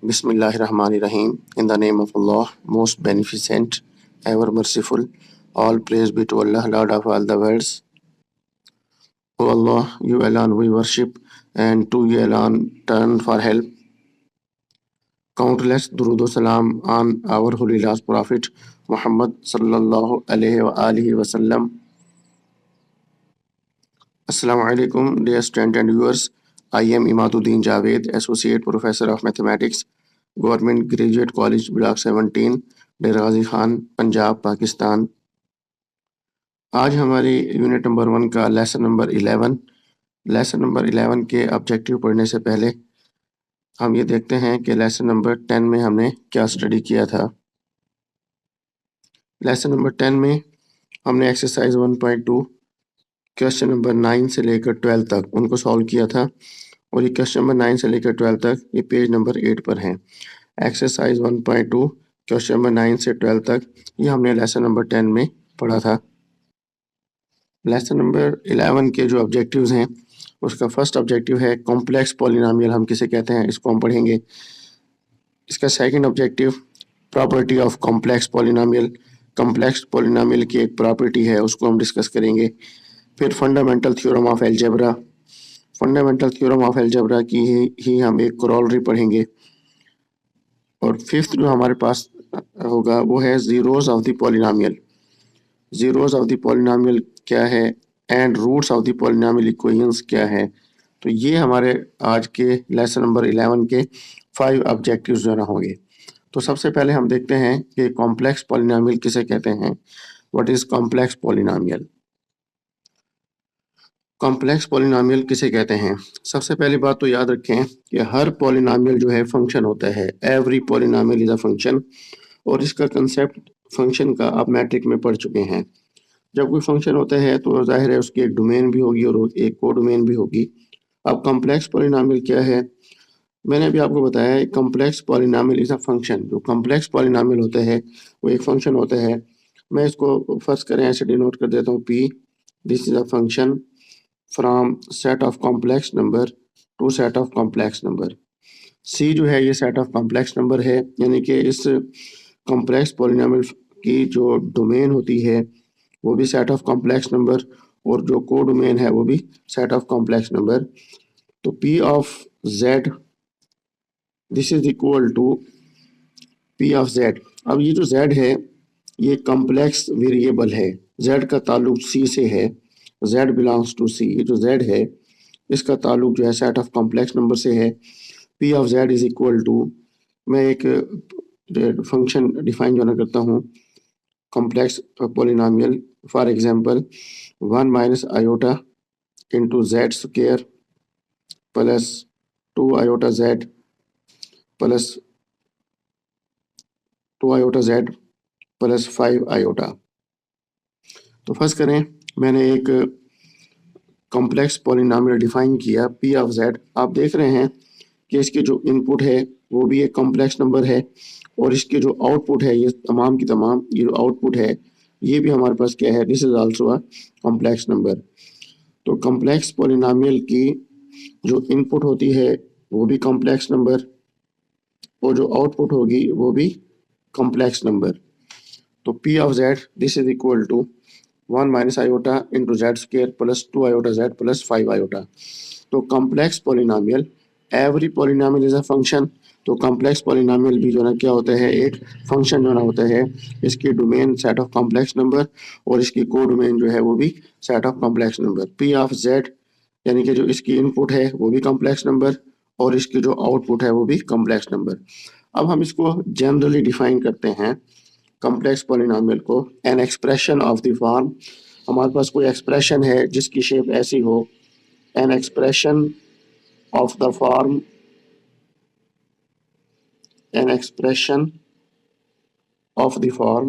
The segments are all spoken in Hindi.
Bismillahirrahmanirrahim. In the name of Allah, most beneficent, ever merciful. All praise be to Allah, Lord of all the worlds. O Allah, you alone we worship, and to you alone turn for help. Countless durood salam on our holy last prophet, Muhammad sallallahu alaihi wasallam. Assalamu alaikum, dear students and viewers. I am Imaduddin Javed, Associate Professor of Mathematics, Government Graduate College, Block 17, डेरा गाजी खान, पंजाब, पाकिस्तान। आज हमारी यूनिट नंबर 1 का लेसन नंबर 11 के ऑब्जेक्टिव पढ़ने से पहले हम ये देखते हैं कि लेसन नंबर 10 में हमने क्या स्टडी किया था। लेसन नंबर 10 में हमने एक्सरसाइज 1.2 क्वेश्चन नंबर 9 से लेकर 12 तक उनको सॉल्व किया था, और ये क्वेश्चन नंबर 9 से लेकर 12 तक ये पेज नंबर 8 पर हैं। एक्सरसाइज 1.2 क्वेश्चन नंबर 9 से 12 तक ये हमने लेसन नंबर 10 में पढ़ा था। लेसन नंबर 11 के जो ऑब्जेक्टिव्स हैं उसका फर्स्ट ऑब्जेक्टिव है कॉम्प्लेक्स पॉलिनोमियल हम किसे कहते हैं, इसको हम पढ़ेंगे। इसका second objective property of complex polynomial, complex polynomial की एक प्रॉपर्टी है उसको हम डिस्कस करेंगे। फिर fundamental theorem of algebra, fundamental theorem of algebra की ही हम एक करोलरी पढ़ेंगे। और फिफ्थ जो हमारे पास होगा वो है zeros of the polynomial, zeros of the polynomial क्या है and roots of the polynomial equations क्या है। तो ये हमारे आज के लेसन नंबर 11 के 5 ऑब्जेक्टिव्स जो ना होंगे। तो सबसे पहले हम देखते हैं कि कॉम्प्लेक्स पॉलिनोमियल किसे कहते हैं। What is complex polynomial? Complex polynomial किसे कहते हैं? सबसे पहली बात तो याद रखें कि हर पॉलिनोमियल जो है फंक्शन होता है। Every polynomial is a function, और इसका कंसेप्ट फंक्शन का आप मैट्रिक में पढ़ चुके हैं। जब कोई फंक्शन होता है तो जाहिर है उसकी एक डोमेन भी होगी और एक को डोमेन भी होगी। अब कॉम्प्लेक्स पॉलिनोमियल क्या है? मैंने अभी आपको बताया है complex polynomial is a function. जो कॉम्प्लेक्स पॉलिनोमियल होता है वो एक फंक्शन होता है। मैं इसको फर्स्ट करें ऐसे डिनोट कर देता हूँ P, this is a function from set of complex number to set of complex number. C जो है ये सेट ऑफ कॉम्प्लेक्स नंबर है, यानी कि इस कॉम्प्लेक्स पॉलिनोमियल की जो डोमेन होती है वो भी सेट ऑफ कॉम्प्लेक्स नंबर, और जो को डोमेन है वो भी सेट ऑफ कॉम्प्लेक्स नंबर। तो P of Z this is equal to P of Z. अब ये जो जेड है ये कॉम्प्लेक्स वेरिएबल है, जेड का ताल्लुक सी से है, जेड बिलोंग्स टू सी। ये जो जेड है इसका ताल्लुक जो है सेट ऑफ कॉम्प्लेक्स नंबर से है। P of Z is equal to, मैं एक फंक्शन डिफाइन जो ना करता हूँ complex polynomial, for example 1 minus iota into Z square plus 2 iota Z plus 2 iota Z plus 5 iota. तो फर्स्ट करें, मैंने एक कॉम्प्लेक्स पॉलिनोमियल डिफाइन किया पी ऑफ जेड। आप देख रहे हैं कि इसके जो इनपुट है वो भी एक कॉम्प्लेक्स नंबर है, और इसके जो आउटपुट है ये तमाम की तमाम ये जो आउटपुट है ये भी हमारे पास क्या है, this is also a complex number. तो कॉम्प्लेक्स पॉलिनोमियल की जो इनपुट होती है वो भी कॉम्प्लेक्स नंबर, और जो आउटपुट होगी वो भी कॉम्प्लेक्स नंबर। तो P of Z this is equal to 1 minus iota into Z square plus 2 iota Z plus 5 iota. तो complex polynomial, every polynomial is a function. तो कॉम्प्लेक्स पॉलिनोमियल भी जो ना क्या होता है, एक फंक्शन जो ना होता है। इसकी domain set of complex number, और इसकी को डोमेन जो है वो भी set of complex number. P of Z यानी कि जो इसकी इनपुट है वो भी कॉम्प्लेक्स नंबर, और इसकी जो आउटपुट है वो भी कॉम्प्लेक्स नंबर। अब हम इसको जनरली डिफाइन करते हैं कॉम्प्लेक्स पॉलिनोमियल को, an expression of the form. हमारे पास कोई एक्सप्रेशन है जिसकी शेप ऐसी हो, an expression of the form, an expression of the form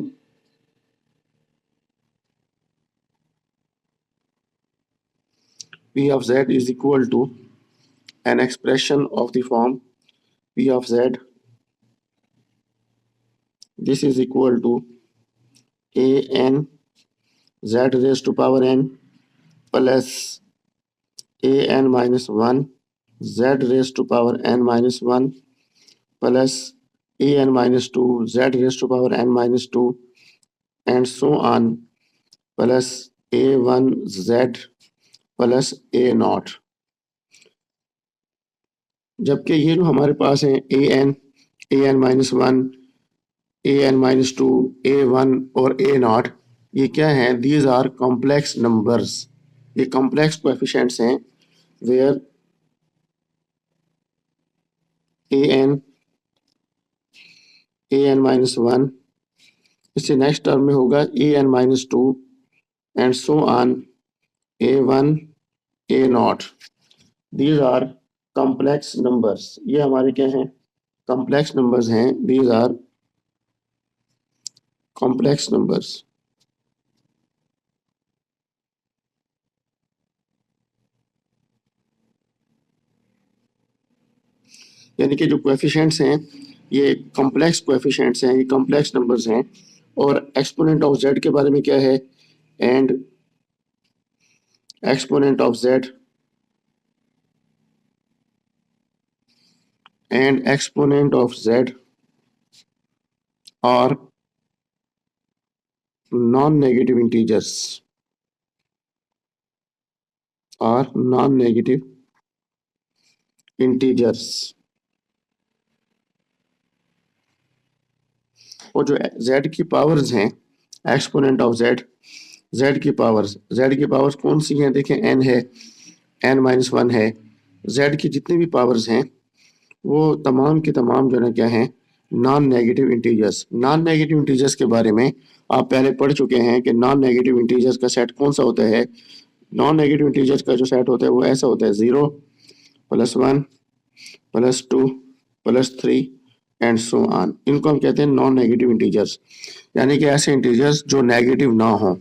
p of z is equal to an expression of the form p of z, this is equal to a n z raised to power n plus a n minus 1 z raised to power n minus 1 plus A N minus two Z raise to power N minus two and so on plus A one Z plus A nought. जबकि ये जो हमारे पास है A N minus one, A N minus two, A one और ए नॉट, ये क्या है? These are complex numbers. ये कॉम्प्लेक्स कोएफिशिएंट्स हैं where A N minus one, इससे नेक्स्ट टर्म में होगा A N minus two and so on A one A nought. These are complex numbers. ये हमारे क्या हैं? कॉम्प्लेक्स नंबर्स हैं। These are complex numbers. यानी कि जो कोएफिशिएंट्स हैं ये कॉम्प्लेक्स कोएफिशिएंट्स हैं, ये कॉम्प्लेक्स नंबर्स हैं। और एक्सपोनेंट ऑफ जेड के बारे में क्या है? And exponent of Z and exponent of Z are non-negative integers, are non-negative integers। और जो z की पावर्स हैं, एक्सपोनेंट ऑफ z, z की पावर्स कौन सी हैं? देखें n है, n माइनस वन है। z की जितनी भी पावर्स हैं वो तमाम के तमाम जो है क्या हैं? Non negative integers. Non negative integers के बारे में आप पहले पढ़ चुके हैं कि नॉन नेगेटिव इंटीजर्स का सेट कौन सा होता है। नॉन नेगेटिव इंटीजर्स का जो सेट होता है वो ऐसा होता है: 0 plus 1 plus 2 plus 3 and so on. इनको हम कहते हैं नॉन नेगेटिव इंटीजर्स, यानी कि ऐसे इंटीजर्स जो नेगेटिव ना हो।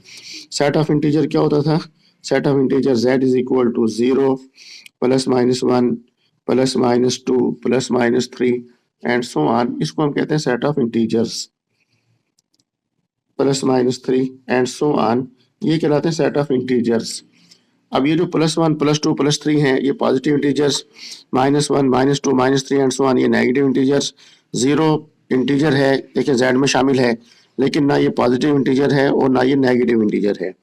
सेट ऑफ इंटीजर क्या होता था? Set of integer z is equal to 0 plus minus 1 plus minus 2 plus minus 3 and so on. इसको हम कहते हैं set of integers. Plus minus 3 and so on, ये कहलाते हैं सेट ऑफ इंटीजर्स। अब ये जो प्लस 1 प्लस 2 प्लस 3 हैं ये positive integers, minus 1 minus 2 minus 3 and so on ये नेगेटिव इंटीजर्स। 0 इंटीजर है, देखिए z में शामिल है, लेकिन ना ये पॉजिटिव इंटीजर है और ना ये नेगेटिव इंटीजर है।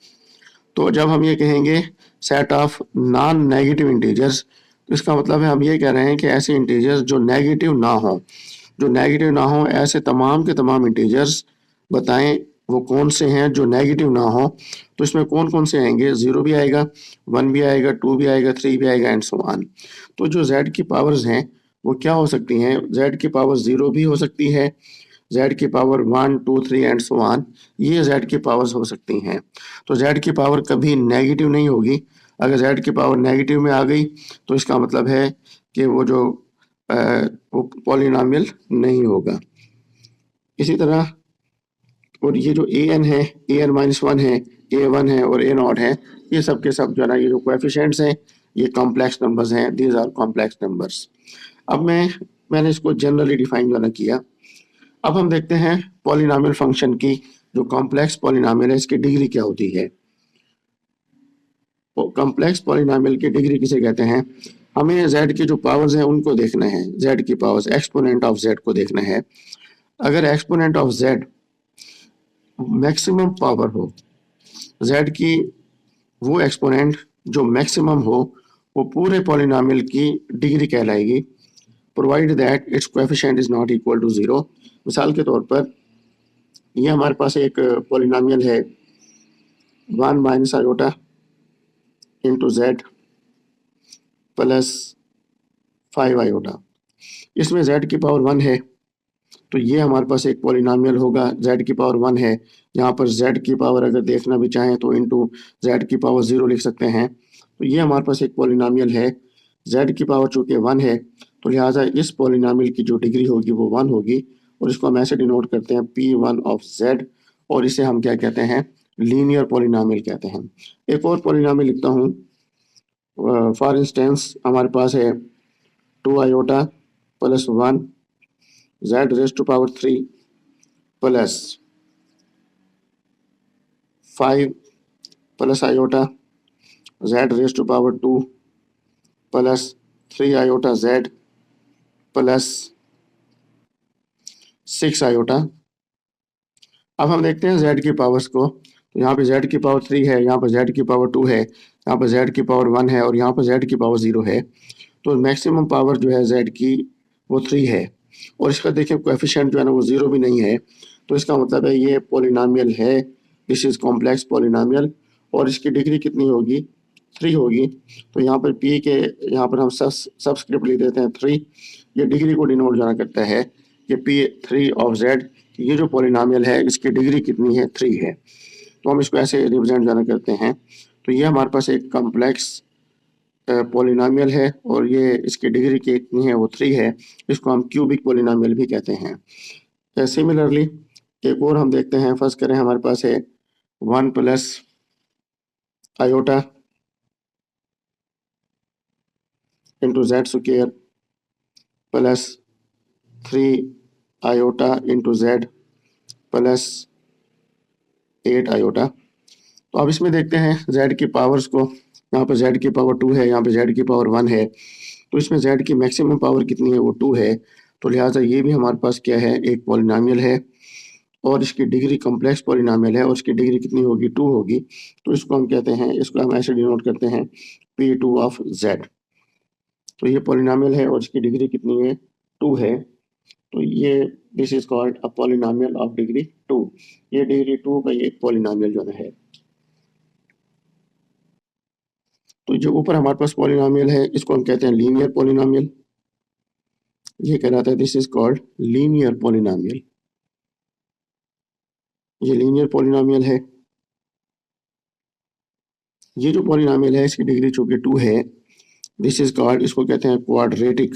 तो जब हम ये कहेंगे set of non negative integers, तो इसका मतलब है हम ये कह रहे हैं कि ऐसे इंटीजर्स जो नेगेटिव ना हो, ऐसे तमाम के तमाम इंटीजर्स बताएं वो कौन से हैं जो नेगेटिव ना हो। तो इसमें कौन कौन से आएंगे? 0 भी आएगा, 1 भी आएगा, 2 भी आएगा, 3 भी आएगा एंड सो ऑन। तो जो z की पावर्स हैं वो क्या हो सकती हैं? z की पावर 0 भी हो सकती है, z की पावर 1 2 3 एंड सो ऑन, ये z की पावर्स हो सकती हैं। तो z की पावर कभी नेगेटिव नहीं होगी। अगर z की पावर नेगेटिव में आ गई तो इसका मतलब है कि वो पॉलिनॉमियल नहीं होगा। इसी तरह और ये जो ए एन है, ए एन माइनस वन है, ए वन है और ए नॉट है, ये सब के सब जो है ना ये जो कोएफिशिएंट्स हैं ये कॉम्प्लेक्स नंबर्स हैं। These are complex numbers. अब मैंने इसको जनरली डिफाइन जो है ना किया। अब हम देखते हैं पॉलिनॉमियल फंक्शन की, जो कॉम्प्लेक्स पॉलिनॉमियल है इसकी डिग्री क्या होती है। कॉम्प्लेक्स पॉलिनॉमियल की डिग्री किसे कहते हैं? हमें z की जो पावर्स हैं उनको देखना है, z की पावर्स, एक्सपोनेंट ऑफ z को देखना है। अगर exponent of z maximum power हो, z की वो एक्सपोनेंट जो मैक्सिमम हो, वो पूरे पॉलिनॉमियल की डिग्री कहलाएगी, provide that its coefficient is not equal to 0। मिसाल के तौर पर ये हमारे पास एक पॉलिनॉमियल है 1 minus iota into Z plus 5 iota. इसमें z की पावर 1 है, तो ये हमारे पास एक पॉलिनॉमियल होगा z की पावर 1 है। यहाँ पर z की पावर अगर देखना भी चाहें तो इंटू z की पावर 0 लिख सकते हैं। तो ये हमारे पास एक पॉलिनॉमियल है, z की पावर चूंकि 1 है तो लिहाजा इस पॉलिनॉमियल की जो डिग्री होगी वो 1 होगी, और इसको हम ऐसे डिनोट करते हैं p1 ऑफ z, और इसे हम क्या कहते हैं? लीनियर पॉलिनॉमियल कहते हैं। एक और पॉलिनॉमियल लिखता हूँ। फॉर इंस्टेंस हमारे पास है 2 iota plus 1 z raise to power 3 plus 5 plus iota z raise to power 2 plus 3 iota z plus 6 iota. अब हम देखते हैं z की पावर्स को, तो यहाँ पे z की पावर 3 है, यहाँ पर z की पावर 2 है, यहाँ पर z की पावर 1 है और यहाँ पर z की पावर 0 है। तो मैक्सिमम पावर जो है z की वो 3 है और इसका देखिए कोएफिशिएंट जो है ना वो 0 भी नहीं है। तो इसका मतलब है ये पॉलिनॉमियल है, दिस इज कॉम्प्लेक्स पॉलिनॉमियल और इसकी डिग्री कितनी होगी, 3 होगी। तो यहाँ पर p के यहाँ पर हम सबस्क्रिप्ट लिख देते हैं 3। ये डिग्री को डिनोट जाना करता है कि p3 ऑफ z, ये जो पॉलिनॉमियल है इसकी डिग्री कितनी है, 3 है। तो हम इसको ऐसे रिप्रेजेंट जाना करते हैं। तो ये हमारे पास एक कॉम्प्लेक्स पॉलिनॉमियल है और ये इसकी डिग्री कितनी है, वो 3 है। इसको हम क्यूबिक पॉलिनॉमियल भी कहते हैं। सिमिलरली एक और हम देखते हैं, फर्स्ट करें हमारे पास है 1 plus iota into Z square plus 3 iota into Z plus 8 iota. तो अब इसमें देखते हैं z की पावर्स को, यहाँ पर z की पावर 2 है, यहाँ पे z की पावर 1 है। तो इसमें z की मैक्सिमम पावर कितनी है, वो 2 है। तो लिहाजा ये भी हमारे पास क्या है, एक पॉलिनॉमियल है और इसकी डिग्री कॉम्प्लेक्स पॉलिनॉमियल है और इसकी डिग्री कितनी होगी, 2 होगी। तो इसको हम कहते हैं, इसको हम ऐसे डिनोट करते हैं p2 ऑफ z। तो ये पॉलिनॉमियल है और इसकी डिग्री कितनी है, 2 है। तो ये this is called a polynomial of degree 2। ये डिग्री 2 का ये पॉलिनॉमियल जो है। तो जो ऊपर हमारे पास पॉलिनॉमियल है इसको हम कहते हैं लीनियर पॉलिनॉमियल। ये कहलाता है, this is called linear polynomial. ये लीनियर पॉलिनॉमियल है। ये जो पॉलिनॉमियल है इसकी डिग्री चूंकि 2 है, दिस इज कॉल्ड, इसको कहते हैं क्वाड्रेटिक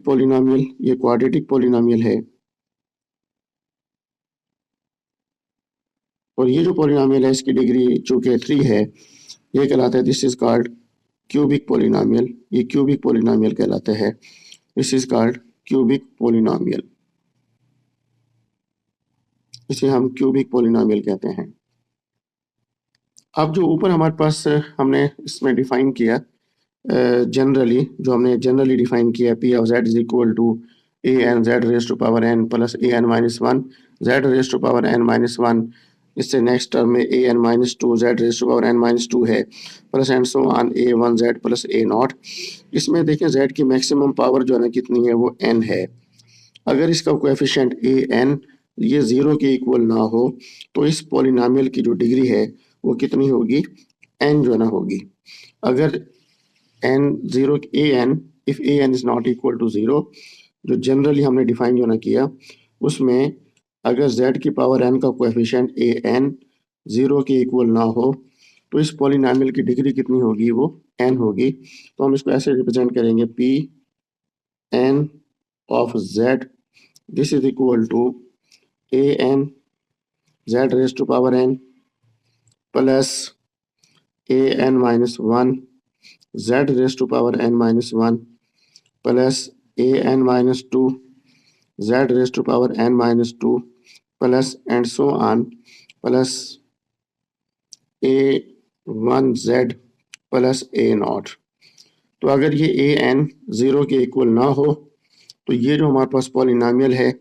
पॉलिनॉमियल। ये क्वाड्रेटिक पॉलिनॉमियल है और ये जो पॉलिनॉमियल है इसकी डिग्री चूंकि 3 है, ये कहलाता है, this is called cubic polynomial. ये क्यूबिक पॉलिनॉमियल कहलाता है, this is called cubic polynomial. इसे हम क्यूबिक पॉलिनॉमियल कहते हैं। अब जो ऊपर हमारे पास हमने इसमें डिफाइन किया जनरली, जो हमने जनरली डिफाइन किया, P of Z is equal to A N Z raise to power N plus A N minus 1 Z raise to power N minus 1। इससे नेक्स्ट टर्म में A N minus 2 Z raise to power N minus 2 है, plus and so on A 1 Z plus A naught. इसमें देखें जेड की मैक्सिमम पावर जो है ना कितनी है, वो एन है। अगर इसका कोएफिशिएंट ए एन ये 0 के इक्वल ना हो तो इस पॉलिनॉमियल की जो डिग्री है वो कितनी होगी, एन जो है ना होगी। अगर N 0 A N if A N is not equal to 0, जो जनरली हमने डिफाइन जो ना किया, उसमें अगर z की पावर n का कोएफिशिएंट ए एन 0 के इक्वल ना हो तो इस पॉलिनॉमियल की डिग्री कितनी होगी, वो n होगी। तो हम इसको ऐसे रिप्रेजेंट करेंगे, p n of z this is equal to A N Z raise to power n plus A N minus 1 Z raise to power n minus 1 plus A N minus 2 Z raise to power n minus 2 plus and so on plus A 1 Z plus A nought. तो अगर ये ए एन 0 के इक्वल ना हो तो ये जो हमारे पास पॉलिनॉमियल है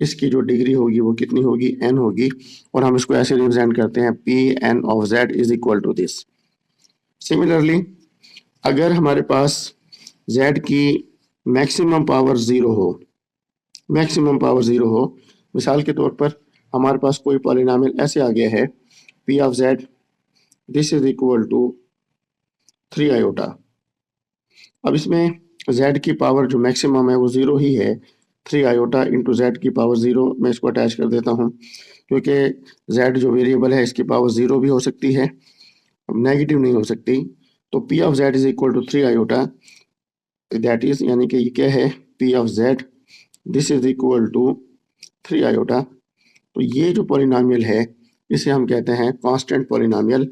इसकी जो डिग्री होगी वो कितनी होगी, n होगी। और हम इसको ऐसे रिप्रेजेंट करते हैं, P N of z is equal to this. Similarly अगर हमारे पास z की मैक्सिमम पावर 0 हो, मिसाल के तौर पर हमारे पास कोई पॉलिनॉमियल ऐसे आ गया है, p of z this is equal to 3 iota. अब इसमें z की पावर जो मैक्सिमम है वो 0 ही है, 3 आयोटा इंटू जेड की पावर 0। मैं इसको अटैच कर देता हूँ क्योंकि z जो वेरिएबल है इसकी पावर 0 भी हो सकती है, नेगेटिव नहीं हो सकती। तो p of z is equal to 3 iota, that is यानी कि ये क्या है, p of z this is equal to 3 iota. तो ये जो पॉलिनॉमियल है इसे हम कहते हैं कांस्टेंट पॉलिनॉमियल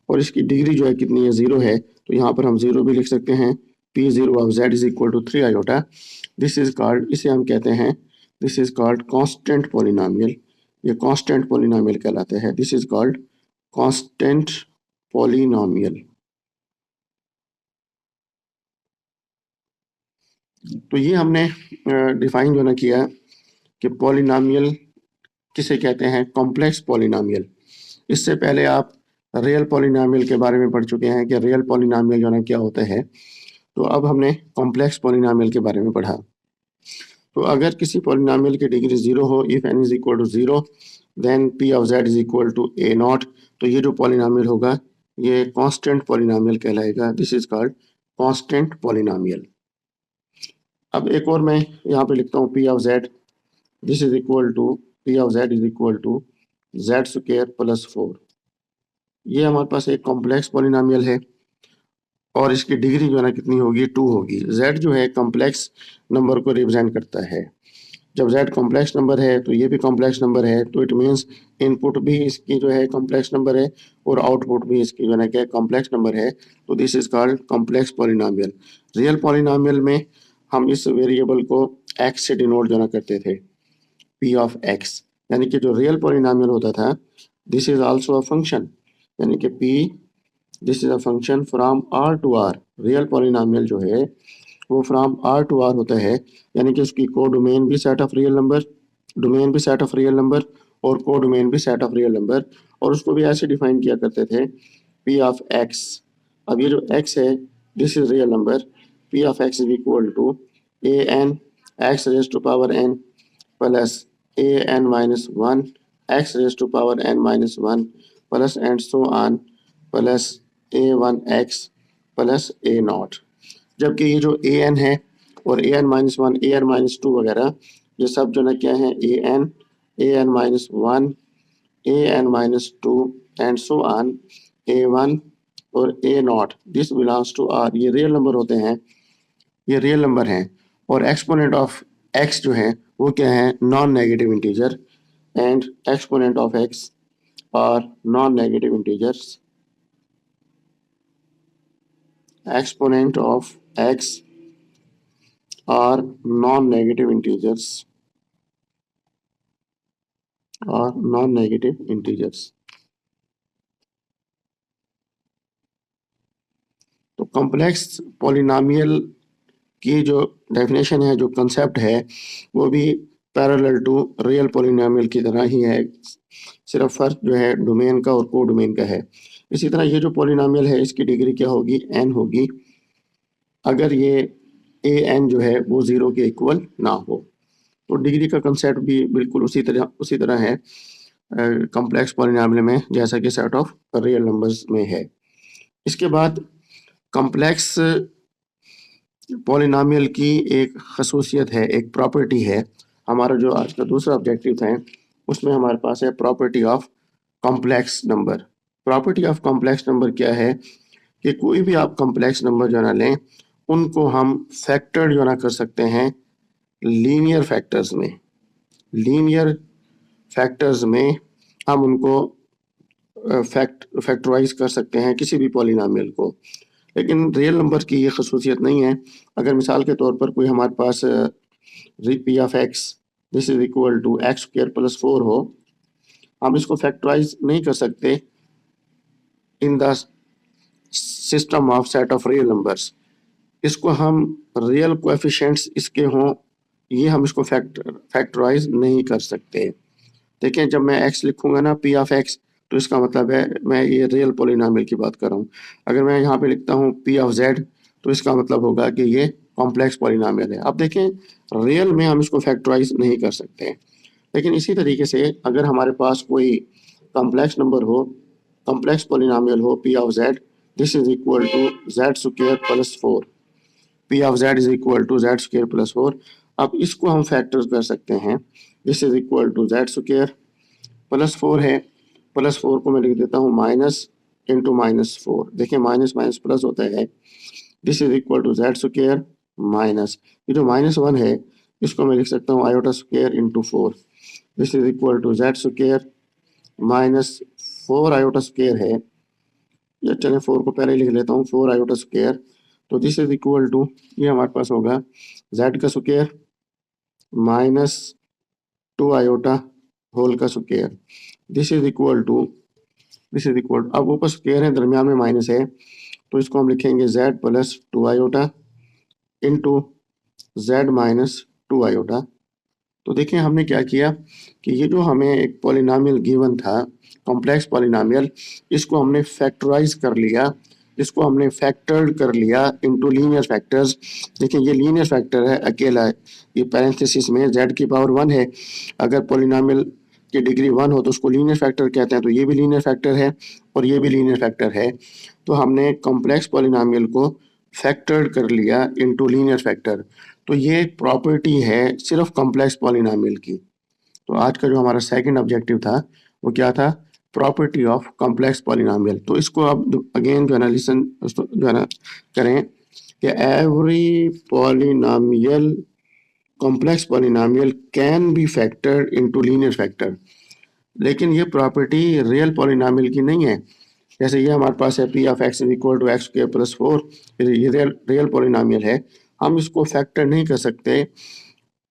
और इसकी डिग्री जो है कितनी है, 0 है। तो यहाँ पर हम 0 भी लिख सकते हैं, p0 of z is equal to 3 iota. This is called, इसे हम कहते हैं, this is called constant polynomial. ये कांस्टेंट पॉलिनॉमियल कहलाते हैं, this is called constant polynomial. तो ये हमने डिफाइन जो ना किया कि पॉलिनॉमियल किसे कहते हैं, कॉम्प्लेक्स पॉलिनॉमियल। इससे पहले आप रियल पॉलिनॉमियल के बारे में पढ़ चुके हैं कि रियल पॉलिनॉमियल जो ना क्या होता है। तो अब हमने कॉम्प्लेक्स पॉलिनॉमियल के बारे में पढ़ा। तो अगर किसी पॉलिनॉमियल की डिग्री 0 हो, if n is equal to 0, then p of z is equal to a naught. तो ये जो पॉलिनॉमियल होगा ये कांस्टेंट पॉलिनॉमियल कहलाएगा। This is called constant polynomial. अब एक और मैं यहाँ पे लिखता हूँ p of z, this is equal to p of z is equal to z square plus 4। ये हमारे पास एक कॉम्प्लेक्स पॉलिनॉमियल है और इसकी डिग्री जो है ना कितनी होगी, 2 होगी। z जो है कॉम्प्लेक्स नंबर को रिप्रेजेंट करता है। जब z कॉम्प्लेक्स नंबर है तो ये भी कॉम्प्लेक्स नंबर है, तो इट मीन्स इनपुट भी इसकी जो है कॉम्प्लेक्स नंबर है और आउटपुट भी इसकी जो है क्या कॉम्प्लेक्स नंबर है। तो this is called complex polynomial. Real polynomial में हम इस वेरिएबल को x से डिनोट जो ना करते थे, p ऑफ x, यानी कि जो रियल पॉलिनॉमियल होता था this is also a function, यानी कि p this is a function from r to r। Real polynomial जो है वो फ्रॉम r टू r होता है, यानी कि उसकी को डोमेन भी set of real number, domain भी सेट ऑफ रियल नंबर और को डोमेन भी सेट ऑफ रियल नंबर। और उसको भी ऐसे डिफाइन किया करते थे, p ऑफ x। अब ये जो x है this is real number, p of x is equal to a n x raise to power n plus a n minus 1 x raise to power n minus 1 plus and so on plus a1x plus a naught. जबकि ये जो ए एन है और a N minus 1, a N minus 2 वगैरह ये सब जो ना क्या है, A N minus 1, a N minus 2 and so on a1 और a naught, this belongs to r। ये रियल नंबर होते हैं, ये रियल नंबर हैं। और एक्सपोनेंट ऑफ x जो है वो क्या है, non negative integer, and exponent of x और non negative integers. Exponent of x are non-negative integers, or non-negative integers। तो कॉम्प्लेक्स पॉलिनॉमियल की जो डेफिनेशन है, जो कंसेप्ट है, वो भी पैरेलल टू रियल पॉलिनॉमियल की तरह ही है, सिर्फ फर्क जो है डोमेन का और को डोमेन का है। इसी तरह ये जो पॉलिनॉमियल है इसकी डिग्री क्या होगी, n होगी, अगर ये a n जो है वो 0 के इक्वल ना हो। तो डिग्री का कंसेप्ट भी बिल्कुल उसी तरह है कॉम्प्लेक्स पॉलिनॉमियल में जैसा कि सेट ऑफ रियल नंबर्स में है। इसके बाद कॉम्प्लेक्स पॉलिनॉमियल की एक खसूसियत है, एक प्रॉपर्टी है। हमारा जो आज का दूसरा ऑब्जेक्टिव था उसमें हमारे पास है property of complex number. Property of complex number क्या है कि कोई भी आप कॉम्प्लेक्स नंबर जो ना लें उनको हम फैक्टर जो ना कर सकते हैं लीनियर फैक्टर्स में। लीनियर फैक्टर्स में हम उनको फैक्टराइज कर सकते हैं किसी भी पॉलिनॉमियल को। लेकिन रियल नंबर की ये खसूसियत नहीं है। अगर मिसाल के तौर पर कोई हमारे पास P of x this is equal to x square plus 4 हो, हम इसको फैक्टराइज नहीं कर सकते in the system of set of real numbers. इसको हम रियल कोएफिशिएंट्स इसके हों ये हम इसको फैक्टराइज नहीं कर सकते। देखें जब मैं x लिखूंगा ना p ऑफ x, तो इसका मतलब है मैं ये रियल पॉलिनॉमियल की बात कर रहा हूँ। अगर मैं यहाँ पे लिखता हूँ p ऑफ z, तो इसका मतलब होगा कि ये कॉम्प्लेक्स पॉलिनॉमियल है। अब देखें रियल में हम इसको फैक्टराइज नहीं कर सकते, लेकिन इसी तरीके से अगर हमारे पास कोई कॉम्प्लेक्स नंबर हो, कॉम्प्लेक्स पॉलिनॉमियल हो p of z, this is equal to z square plus 4, p of z is equal to z square plus 4। अब इसको हम फैक्टर कर सकते हैं, this is equal to z square plus 4 है, प्लस 4 को मैं लिख देता हूँ माइनस इंटू माइनस 4। देखिए माइनस माइनस प्लस होता है, this is equal to z square minus ये जो माइनस 1 है इसको मैं लिख सकता हूँ iota square into 4, this is equal to z square minus 4 iota square है, या चले 4 को पहले लिख लेता हूँ 4 आयोटा स्क्वायर। तो दिस इज इक्वल टू ये हमारे पास होगा z का स्क्वायर माइनस 2 आयोटा होल का square, this is equal to अब ऊपर स्क्वायर है दरमियान में माइनस है, तो इसको हम लिखेंगे z plus 2 iota into z minus 2 iota. तो देखिए हमने क्या किया कि ये जो हमें एक पॉलिनॉमियल गिवन था, कॉम्प्लेक्स पॉलिनॉमियल, इसको हमने फैक्टराइज कर लिया, इसको हमने फैक्टर्ड कर लिया इनटू लीनियर फैक्टर्स। देखिए ये लीनियर फैक्टर है अकेला है, ये पैरेंथेसिस में z की पावर 1 है। अगर पॉलिनॉमियल की डिग्री 1 हो तो उसको लीनियर फैक्टर कहते हैं, तो ये भी लीनियर फैक्टर है और ये भी लीनियर फैक्टर है। तो हमने कॉम्प्लेक्स पॉलिनॉमियल को फैक्टर्ड कर लिया इनटू लीनियर फैक्टर। तो ये एक प्रॉपर्टी है सिर्फ कॉम्प्लेक्स पॉलिनॉमियल की। तो आज का जो हमारा सेकंड ऑब्जेक्टिव था वो क्या था, प्रॉपर्टी ऑफ कॉम्प्लेक्स पॉलिनॉमियल। तो इसको अब अगेन जो है ना लिसन जो है ना करें कि every polynomial complex polynomial can be factored into linear factor. लेकिन ये प्रॉपर्टी रियल पॉलिनॉमियल की नहीं है। जैसे ये हमारे पास है P of x is equal to x square plus 4, ये रियल पॉलिनॉमियल है। हम इसको फैक्टर नहीं कर सकते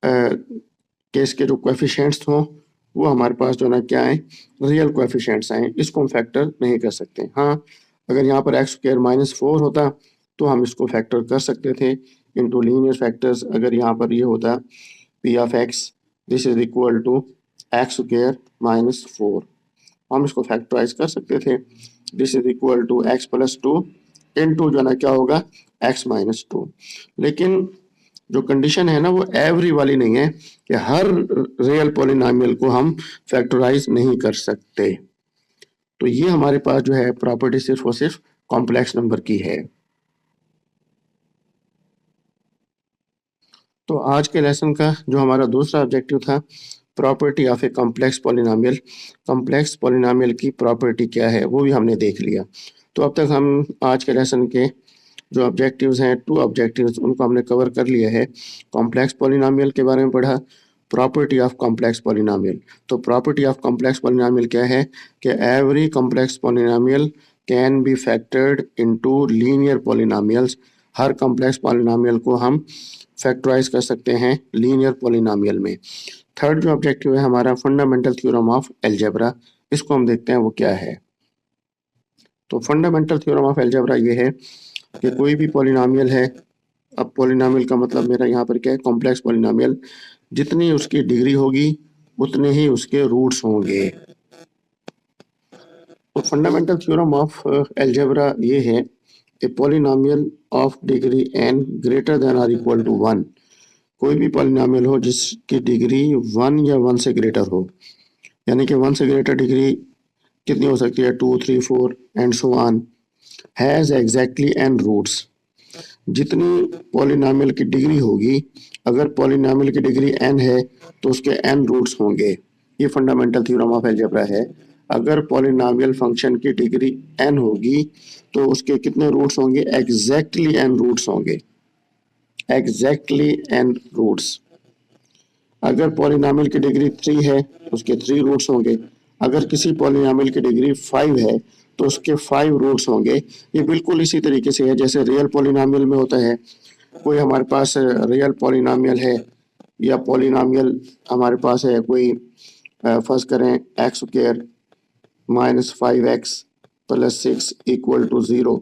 कि इसके जो कोएफिशिएंट्स हों वो हमारे पास जो ना क्या है, रियल कोएफिशिएंट्स आए, इसको हम फैक्टर नहीं कर सकते। हाँ, अगर यहाँ पर एक्स स्क्वायर माइनस 4 होता तो हम इसको फैक्टर कर सकते थे इनटू लीनियर फैक्टर्स। अगर यहाँ पर ये होता p of x this is equal to x square minus 4, हम इसको फैक्टराइज कर सकते थे। This is equal to x plus 2 into जो ना क्या होगा एक्स माइनस 2। लेकिन जो कंडीशन है ना वो एवरी वाली नहीं है कि हर रियल पॉलिनॉमियल को हम फैक्टराइज नहीं कर सकते। तो ये हमारे पास जो है प्रॉपर्टी सिर्फ और सिर्फ कॉम्प्लेक्स नंबर की है। तो आज के लेसन का जो हमारा दूसरा ऑब्जेक्टिव था, property of a complex polynomial, complex polynomial की प्रॉपर्टी क्या है वो भी हमने देख लिया। तो अब तक हम आज के लेसन के जो ऑब्जेक्टिव्स हैं, 2 ऑब्जेक्टिव्स, उनको हमने कवर कर लिया है। कॉम्प्लेक्स पॉलिनॉमियल के बारे में पढ़ा, प्रॉपर्टी ऑफ कॉम्प्लेक्स पॉलिनॉमियल। तो प्रॉपर्टी ऑफ कॉम्प्लेक्स पॉलिनॉमियल क्या है कि every complex polynomial can be factored into linear polynomials. Her complex polynomial को हम फैक्टराइज कर सकते हैं लीनियर पॉलिनॉमियल में। थर्ड जो ऑब्जेक्टिव है हमारा, फंडामेंटल थ्योरम ऑफ अलजेब्रा, इसको हम देखते हैं वो क्या है। तो फंडामेंटल थ्योरम ऑफ अलजेब्रा ये है कि कोई भी पॉलिनॉमियल है, अब पॉलिनॉमियल का मतलब मेरा यहाँ पर क्या है, कॉम्प्लेक्स पॉलिनॉमियल, जितनी उसकी डिग्री होगी उतने ही उसके रूट्स होंगे। तो फंडामेंटल थ्योरम ऑफ अलजेब्रा ये है कि polynomial of degree n greater than और इक्वल टू 1, कोई भी पॉलिनॉमियल हो जिसकी डिग्री 1 या 1 से ग्रेटर हो, यानी कि 1 से ग्रेटर डिग्री कितनी हो सकती है, 2, 3, 4 and so on, has exactly n roots. जितनी पॉलिनॉमियल की डिग्री होगी, अगर पॉलिनॉमियल की डिग्री n है तो उसके n रूट्स होंगे। ये फंडामेंटल थ्योरम ऑफ अलजेब्रा है। अगर पॉलिनॉमियल फंक्शन की डिग्री n होगी तो उसके कितने रूट्स होंगे, एग्जैक्टली n रूट्स होंगे, एग्जैक्टली n रूट्स। अगर पॉलिनॉमियल की डिग्री 3 है तो उसके 3 रूट्स होंगे। अगर किसी पॉलिनॉमियल की डिग्री 5 है तो उसके 5 रूट्स होंगे। ये बिल्कुल इसी तरीके से है जैसे रियल पॉलिनॉमियल में होता है। कोई हमारे पास रियल पॉलिनॉमियल है या पॉलिनॉमियल हमारे पास है कोई, फर्ज करें x square minus 5x plus 6 equal to 0।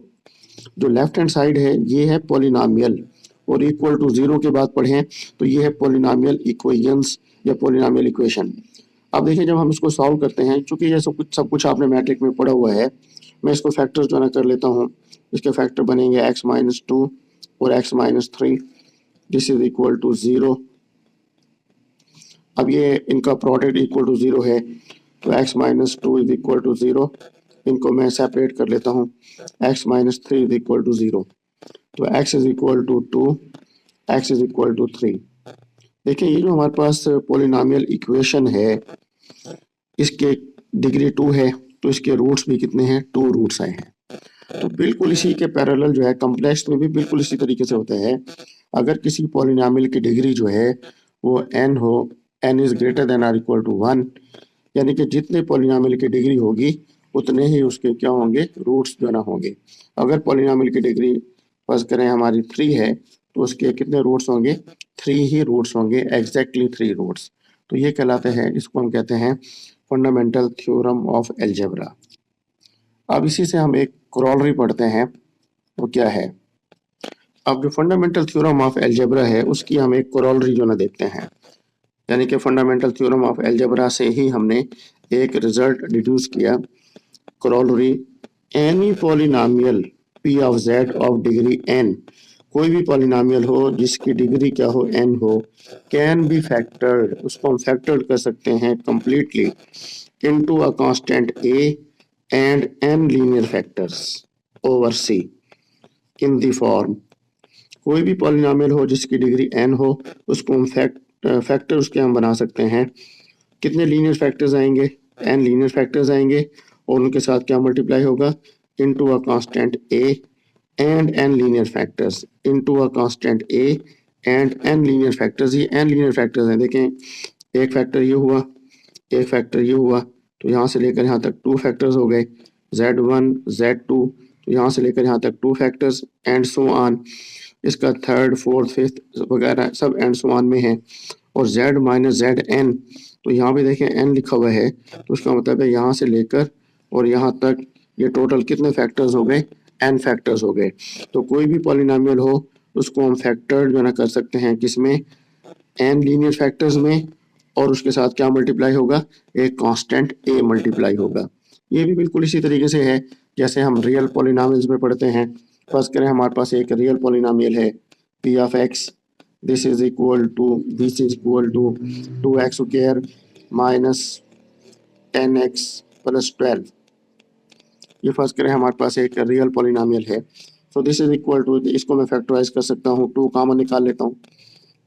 जो लेफ्ट हैंड साइड है ये है पॉलिनॉमियल, और इक्वल टू 0 के बाद पढ़ें तो ये है पॉलिनॉमियल इक्वेशंस या पॉलिनॉमियल इक्वेशन। अब देखिए जब हम इसको सॉल्व करते हैं, चूंकि ये सब कुछ आपने मैट्रिक में पढ़ा हुआ है, मैं इसको फैक्टर्स जो है ना कर लेता हूँ। इसके फैक्टर बनेंगे x माइनस 2 और x minus 3, this is equal to 0। अब ये इनका प्रोडक्ट इक्वल टू 0 है तो x minus 2 is equal to 0, इनको मैं सेपरेट कर लेता हूँ, x minus 3 is equal to 0। तो x is equal to 2, x is equal to 3। देखिए ये जो हमारे पास पॉलिनॉमियल इक्वेशन है, इसके डिग्री 2 है तो इसके रूट्स भी कितने हैं, 2 रूट्स आए हैं। तो बिल्कुल इसी के पैरेलल जो है कॉम्प्लेक्स में भी बिल्कुल इसी तरीके से होता है। अगर किसी पॉलिनॉमियल की डिग्री जो है वो n हो, n इज ग्रेटर देन और इक्वल टू 1, यानी कि जितने पॉलिनॉमियल की डिग्री होगी उतने ही उसके क्या होंगे, रूट्स जो ना होंगे। अगर पॉलिनॉमियल की डिग्री फर्ज करें हमारी 3 है तो उसके कितने रूट्स होंगे, 3 ही रूट्स होंगे, एग्जैक्टली 3 रूट्स। तो ये कहलाते हैं, इसको हम कहते हैं फंडामेंटल थ्योरम ऑफ अलजेब्रा। अब इसी से हम एक कॉरोलरी पढ़ते हैं, वो क्या है, अब जो फंडामेंटल थ्योरम ऑफ अलजेब्रा है उसकी हम एक कोरोलरी जो ना देखते हैं, यानी कि फंडामेंटल थ्योरम ऑफ अलजेब्रा से ही हमने एक रिजल्ट डिड्यूस किया। Corollary, any polynomial P of Z of degree n, कोई भी पॉलिनोमियल हो जिसकी डिग्री क्या हो, n हो, कैन बी फैक्टर्ड, उसको हम फैक्टर्ड कर सकते हैं completely into a constant a and n linear factors over c in the form, कोई भी पॉलिनोमियल हो जिसकी डिग्री n हो उसको हम फैक्टर उसके हम बना सकते हैं। कितने लीनियर फैक्टर्स आएंगे, n लीनियर फैक्टर्स आएंगे और उनके साथ क्या मल्टीप्लाई होगा, into a constant a and n linear factors, into a constant a and n linear factors. ये n लीनियर फैक्टर्स हैं, देखें एक फैक्टर ये हुआ, एक फैक्टर ये हुआ, तो यहाँ से लेकर यहाँ तक 2 फैक्टर्स हो गए, z1 z2, तो यहाँ से लेकर यहाँ तक 2 फैक्टर्स एंड सो ऑन, इसका थर्ड फोर्थ फिफ्थ वगैरह सब एंड सो ऑन में है। और z माइनस जेड एन, तो यहाँ पे देखें n लिखा हुआ है, तो उसका मतलब है यहाँ से लेकर और यहाँ तक ये टोटल कितने फैक्टर्स हो गए, n फैक्टर्स हो गए। तो कोई भी पॉलिनोमियल हो उसको हम फैक्टर जो ना कर सकते हैं किसमें, n लीनियर फैक्टर्स में, और उसके साथ क्या मल्टीप्लाई होगा, एक कांस्टेंट a मल्टीप्लाई होगा। ये भी बिल्कुल इसी तरीके से है जैसे हम रियल पॉलिनोमियल्स में पढ़ते हैं। फर्स्ट करें हमारे पास एक रियल पॉलिनोमियल है p of x, this is equal to 2x square minus 10x plus 12। ये फर्स्ट करें हमारे पास एक रियल पॉलिनोमियल है, तो दिस इज इक्वल टू, इसको मैं फैक्टराइज कर सकता हूँ, 2 कॉमन निकाल लेता हूँ,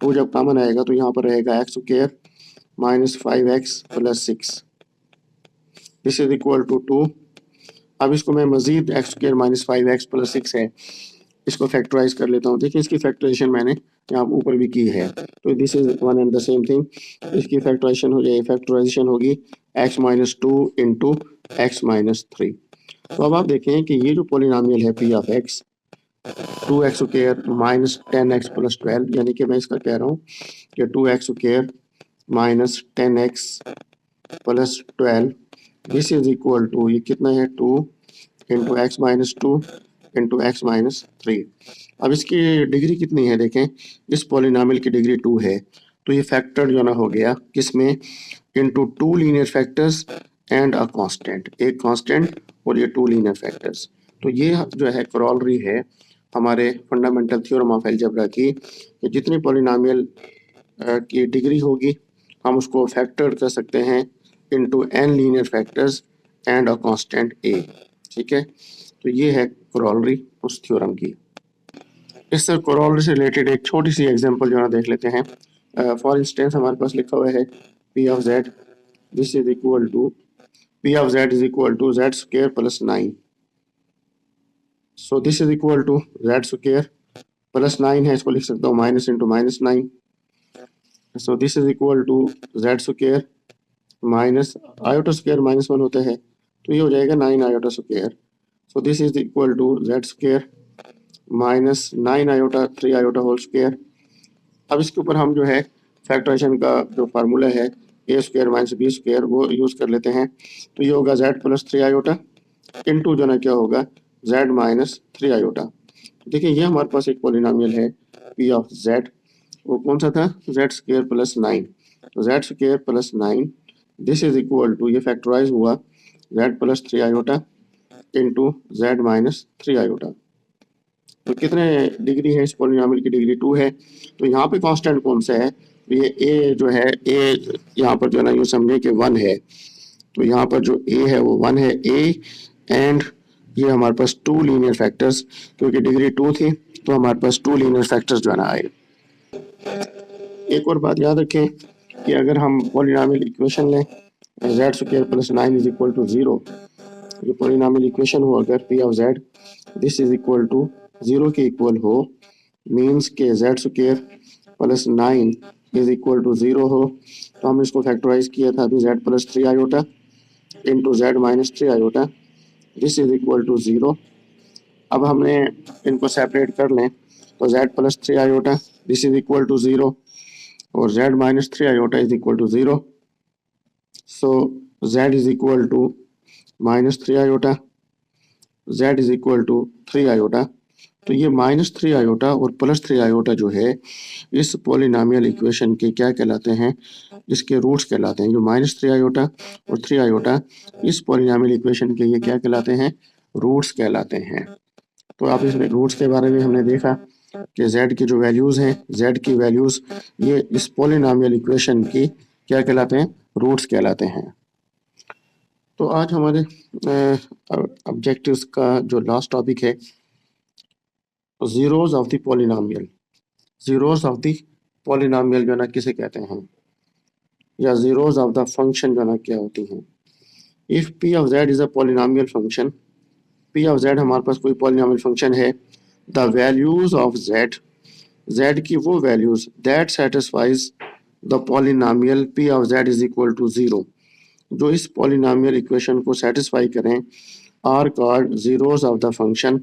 2 जब कॉमन आएगा तो यहाँ पर रहेगा x square minus 5x plus 6, this is equal to 2। अब इसको मैं मजीद x square minus 5x plus 6 है, इसको फैक्टराइज कर लेता हूँ। देखिए इसकी फैक्टराइजेशन मैंने यहाँ ऊपर भी की है, तो this is one and the same thing. इसकी फैक्टराइजेशन हो जाएगी, फैक्टराइजेशन होगी x minus 2 into x minus 3। तो अब आप देखें कि ये जो पॉलिनोमियल है p of x, 2x square minus 10x plus 12, यानी कि मैं इसका कह रहा हूँ कि 2x square minus 10x plus 12, this is equal to, ये कितना है, 2 into x minus 2 into x minus 3। अब इसकी डिग्री कितनी है, देखें इस पॉलिनोमियल की डिग्री 2 है, तो ये फैक्टर जो ना हो गया किसमें, into 2 linear factors and a constant, एक कांस्टेंट और ये 2 लीनियर फैक्टर्स। तो ये जो है कोरोलरी है हमारे फंडामेंटल थ्योरम ऑफ अलजेब्रा की, कि जितनी पॉलिनोमियल की डिग्री होगी हम उसको फैक्टर कर सकते हैं into n linear factors and a constant a। ठीक है, तो ये है कोरोलरी उस थ्योरम की। इस कोरोलरी से रिलेटेड एक छोटी सी एग्जांपल जो है देख लेते हैं। फॉर इंस्टेंस हमारे पास लिखा हुआ है p of z, this is equal to, p of z is equal to z square plus 9, so this is equal to z square plus 9 है, इसको लिख सकता हूँ minus into minus 9, so this is equal to z square minus iota square minus 1 होता है, तो ये हो जाएगा 9 iota square, so this is equal to z square minus 9 iota 3 iota whole square. अब इसके ऊपर हम जो है फैक्टराइजेशन का जो फार्मूला है a square minus b square वो यूज़ कर लेते हैं, तो ये होगा z प्लस 3 आयोटा इनटू जो ना क्या होगा z माइनस 3 आयोटा। देखिए ये हमारे पास एक पॉलिनोमियल है p ऑफ z, वो कौन सा था, z स्क्वायर प्लस 9, तो z square plus 9, this is equal to, ये फैक्टराइज हुआ z plus 3 iota into z minus 3 iota. तो कितने डिग्री है इस पॉलिनोमियल की, डिग्री 2 है। तो यहाँ पे कांस्टेंट कौन सा है, तो ये a जो है, a यहाँ पर जो है ना यूँ समझे कि 1 है, तो यहाँ पर जो a है वो 1 है, a एंड ये हमारे पास 2 लीनियर फैक्टर्स, क्योंकि डिग्री 2 थी तो हमारे पास 2 लीनियर फैक्टर्स जो है ना आए। एक और बात याद रखें कि अगर हम पॉलिनोमियल इक्वेशन लें z square plus 9 is equal to 0, ये पॉलिनोमियल इक्वेशन हो अगर p of z this is equal to 0 के इक्वल हो, मीन्स के z square plus 9 is equal to 0 हो, तो हम इसको फैक्टराइज किया था अभी z plus 3 iota into z minus 3 iota, this is equal to 0। अब हमने इनको सेपरेट कर लें, तो z plus 3 iota this is equal to 0 और z minus 3 iota is equal to 0, so z is equal to minus 3 iota, z is equal to 3 iota. तो ये -3 आयोटा और +3 आयोटा जो है इस पॉलिनॉमियल इक्वेशन के क्या कहलाते हैं, इसके रूट्स कहलाते हैं। जो -3 आयोटा और 3 आयोटा इस पॉलिनॉमियल इक्वेशन के ये क्या कहलाते हैं, रूट्स कहलाते हैं। तो आप इसमें रूट्स के बारे में हमने देखा कि z की जो वैल्यूज़ हैं, z की वैल्यूज़ ये इस पॉलिनॉमियल इक्वेशन की क्या कहलाते हैं, रूट्स कहलाते हैं। तो आज हमारे ऑब्जेक्टिव्स का जो लास्ट टॉपिक है, zeros of the polynomial. Zeros of the polynomial जो है ना किसे कहते हैं, या ज़ीरोज़ ऑफ द फंक्शन जो है ना क्या होती हैं। If p of z is a polynomial function, p of z हमारे पास कोई पॉलिनॉमियल फंक्शन है, द वैल्यूज़ ऑफ z की वो values that satisfies the polynomial p of z is equal to 0, जो इस पॉलिनॉमियल इक्वेशन को सेटिस्फाई करें, are called zeros of the function.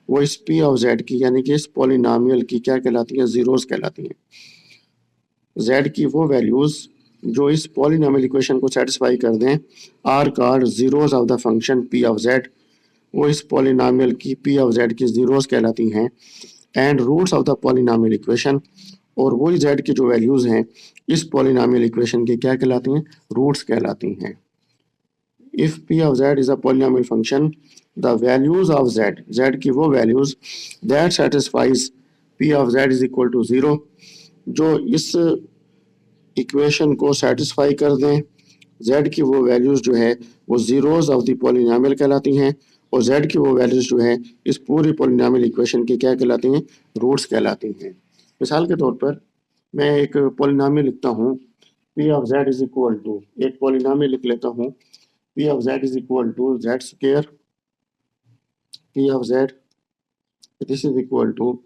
वो इस p ऑफ z की यानी कि इस पॉलिनॉमियल की क्या कहलाती हैं, ज़ीरोज़ कहलाती हैं। z की वो वैल्यूज़ जो इस पॉलिनॉमियल इक्वेशन को सेटिस्फाई कर दें, are called zeros of the function p of z। वो इस पॉलिनॉमियल की p ऑफ z की ज़ीरोज़ कहलाती हैं। And roots of the polynomial equation, और वही z की जो वैल्यूज़ हैं इस पॉलिनॉमियल इक्वेशन की क्या कहलाती हैं, रूट्स कहलाती हैं। If p of z is a polynomial function, the values of z की वो values that satisfies p of z is equal to 0, जो इस इक्वेशन को सेटिस्फाई कर दें, z की वो वैल्यूज़ जो है वो ज़ीरोज़ ऑफ द पॉलिनॉमियल कहलाती हैं, और z की वो वैल्यूज़ जो है इस पूरी पॉलिनॉमियल इक्वेशन की क्या कहलाती हैं, रूट्स कहलाती हैं। मिसाल के तौर पर मैं एक पॉलिनॉमियल लिखता हूँ, p of z is equal to, एक पॉलिनॉमियल लिख लेता हूँ, p of z is equal to z square, p of z this is equal to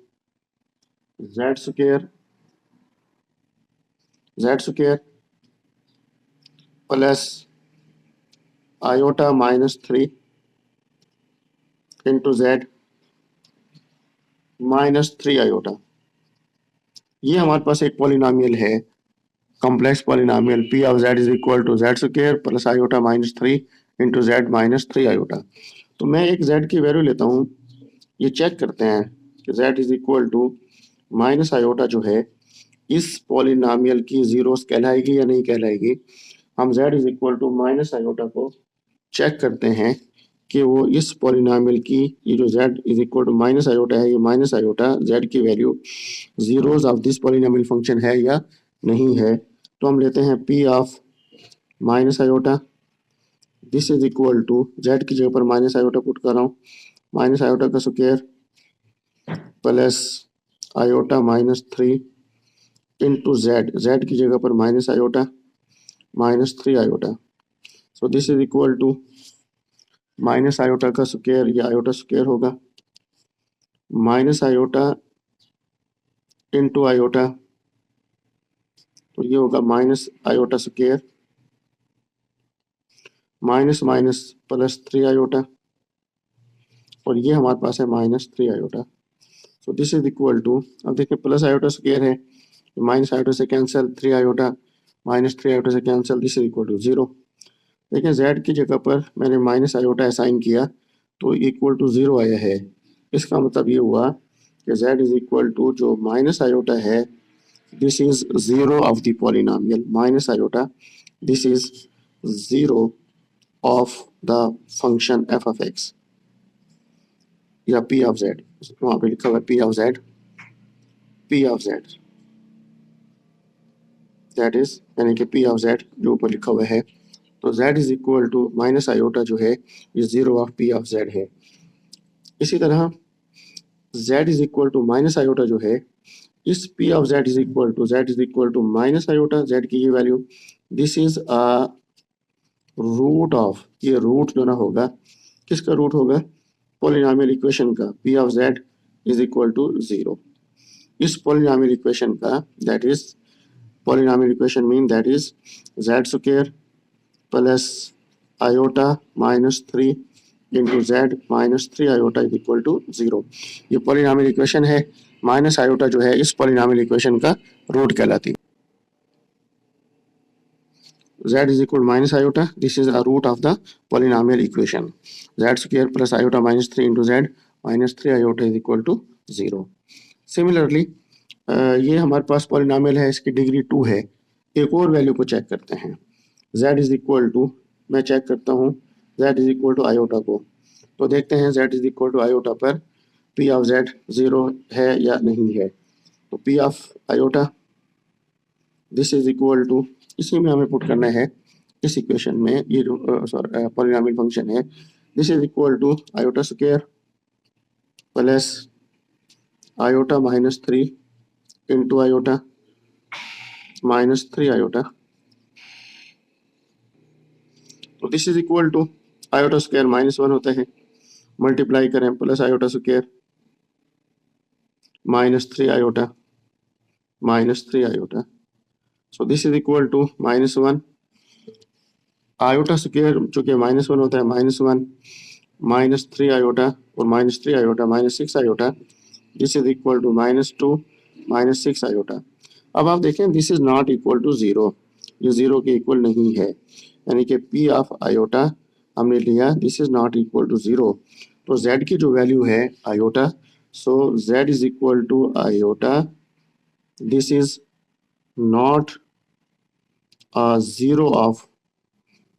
z square plus iota -3 into z -3 iota. ये हमारे पास एक पॉलिनॉमियल है, complex polynomial p of z is equal to z square plus iota -3 into z -3 iota. तो मैं एक z की वैल्यू लेता हूँ, ये चेक करते हैं कि z is equal to minus iota जो है इस पॉलिनॉमियल की ज़ीरोस कहलाएगी या नहीं कहलाएगी। हम z is equal to minus iota को चेक करते हैं कि वो इस पॉलिनॉमियल की, ये जो z is equal to minus iota है, ये माइनस आयोटा z की value zeros of this polynomial function है या नहीं है। तो हम लेते हैं p of minus iota, this is equal to z की जगह पर माइनस आयोटा पुट कर रहा हूँ, माइनस आयोटा का square plus iota -3 into z की जगह पर minus iota -3 iota. So this is equal to minus iota का स्क्वायर, या आयोटा स्क्वायर होगा, माइनस आयोटा इंटू आयोटा, तो ये होगा minus iota square minus minus +3 iota, और ये हमारे पास है -3 iota. So this is equal to, अब देखिए प्लस आयोटा स्क्वायर है, माइनस आयोटा से कैंसिल, 3 आयोटा -3 आयोटा से cancel, this is equal to 0। देखिए z की जगह पर मैंने माइनस आयोटा असाइन किया तो इक्वल टू 0 आया है। इसका मतलब ये हुआ कि z इज इक्वल टू जो माइनस आयोटा है, this is 0 of the polynomial, minus iota this is 0 of the function f of x या p ऑफ z। वहाँ पे लिखा हुआ है p of z, that is यानी कि p ऑफ z जो ऊपर लिखा हुआ है, तो z is equal to minus iota जो है ये 0 ऑफ p ऑफ z है। इसी तरह z is equal to minus iota जो है, इस p of z is equal to minus iota, z की ये value, this is a root of, ये रूट जो ना होगा, किसका रूट होगा, पॉलिनॉमियल इक्वेशन का, p of z is equal to 0। इस पॉलिनॉमियल इक्वेशन का, that is polynomial equation mean that is z square plus iota -3 into z -3 iota is equal to 0। ये पॉलिनॉमियल इक्वेशन है, माइनस आयोटा जो है इस पॉलिनॉमियल इक्वेशन का रूट कहलाती है। z is equal to minus iota, this is a root of the polynomial equation, z square plus iota -3 into z -3 iota is equal to 0। Similarly ये हमारे पास पॉलिनॉमियल है, इसकी डिग्री 2 है। एक और वैल्यू को चेक करते हैं, z इज इक्वल टू, मैं चेक करता हूँ z is equal to iota को। तो देखते हैं z is equal to iota पर p ऑफ z 0 है या नहीं है। तो p of iota this is equal to, इसी में हमें पुट करना है इस इक्वेशन में, ये जो पॉलिनॉमियल फंक्शन है, this is equal to iota square plus iota minus 3 into iota minus 3 iota. तो this is equal to iota square -1 होता है, मल्टीप्लाई करें plus iota square -3 iota minus 3 iota. So this is equal to -1 iota square चूंकि -1 होता है, -1 -3 आयोटा और -3 iota -6 iota, this is equal to -2 -6 iota. अब आप देखें this is not equal to 0, ये 0 के इक्वल नहीं है, यानी कि p ऑफ आयोटा हमने लिया this is not equal to 0। तो z की जो वैल्यू है iota, so z is equal to iota, this is not a zero of,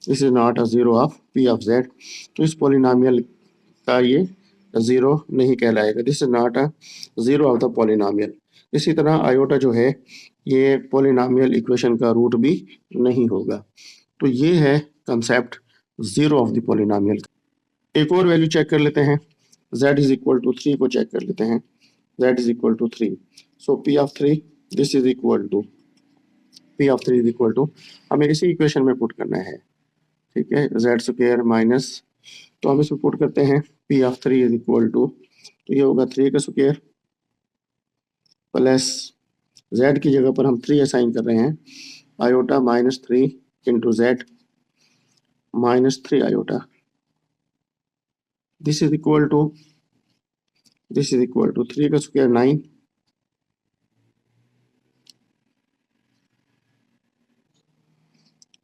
this is not a zero of p of z। तो इस पॉलिनॉमियल का ये ज़ीरो नहीं कहलाएगा, this is not a zero of the polynomial. इसी तरह आयोटा जो है ये पॉलिनॉमियल इक्वेशन का रूट भी नहीं होगा। तो ये है concept zero of the polynomial. एक और वैल्यू चेक कर लेते हैं, z इज इक्वल टू 3 को चेक कर लेते हैं, z is equal to 3। So p of 3 this is equal to, p of 3 is equal to, हमें इसी इक्वेशन में पुट करना है, ठीक है, z स्क्वायर माइनस, तो हम इसमें पुट करते हैं p of 3 is equal to, तो ये होगा 3 का स्क्वायर प्लस z की जगह पर हम 3 असाइन कर रहे हैं, iota -3 into z -3 iota, this is equal to 3 का स्क्वायर 9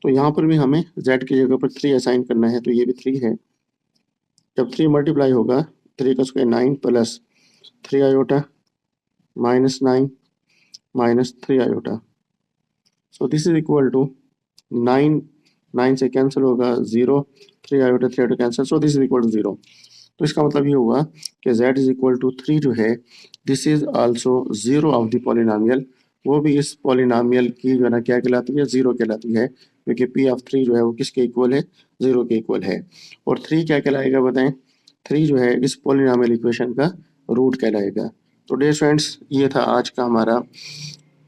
तो यहाँ पर भी हमें z की जगह पर 3 असाइन करना है, तो ये भी 3 है। जब 3 मल्टीप्लाई होगा 3 का square 9 plus 3 iota -9 -3 iota, so this is equal to 9 से कैंसिल होगा 0, 3 iota 3 iota cancel, so this is equal to 0। तो इसका मतलब ये हुआ कि z इज इक्वल टू 3 जो है this is also zero of the polynomial, वो भी इस पॉलिनॉमियल की जो है ना क्या कहलाती है, 0 कहलाती है, क्योंकि p ऑफ 3 जो है वो किसके इक्वल है, 0 के इक्वल है। और 3 क्या कहलाएगा बताएं, 3 जो है इस पॉलिनॉमियल इक्वेशन का रूट कहलाएगा। तो डियर फ्रेंड्स, ये था आज का हमारा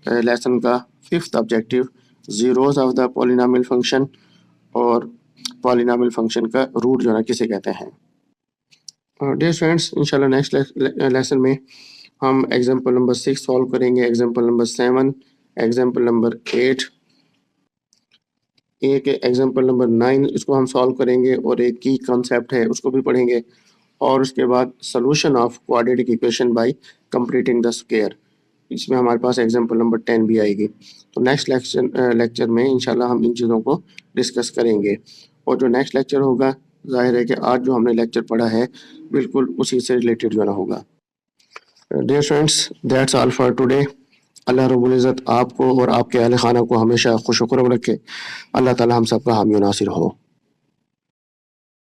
लेसन का 5th objective, zeros of the polynomial function और पॉलिनॉमियल फंक्शन का रूट जो है ना किसे कहते हैं। डियर फ्रेंड्स, इंशाल्लाह नेक्स्ट लेसन में हम एग्जाम्पल नंबर 6 सॉल्व करेंगे, एग्जाम्पल नंबर 7, एग्जाम्पल नंबर 8, एक एग्जाम्पल नंबर 9 इसको हम सॉल्व करेंगे और एक की कॉन्सेप्ट है उसको भी पढ़ेंगे, और उसके बाद solution of quadratic equation by completing the square, इसमें हमारे पास एग्जाम्पल नंबर 10 भी आएगी। तो नेक्स्ट लेक्चर में इंशाल्लाह हम इन चीज़ों को डिस्कस करेंगे, और जो नेक्स्ट लेक्चर होगा जाहिर है कि आज जो हमने लेक्चर पढ़ा है बिल्कुल उसी से रिलेटेड जो ना होगा। Dear friends, that's all for today. अल्लाह रब्बुल इज़्ज़त आपको और आपके अहल खाना को हमेशा खुश खुरम रखे। अल्लाह ताला हम सबका हामी नासिर हो।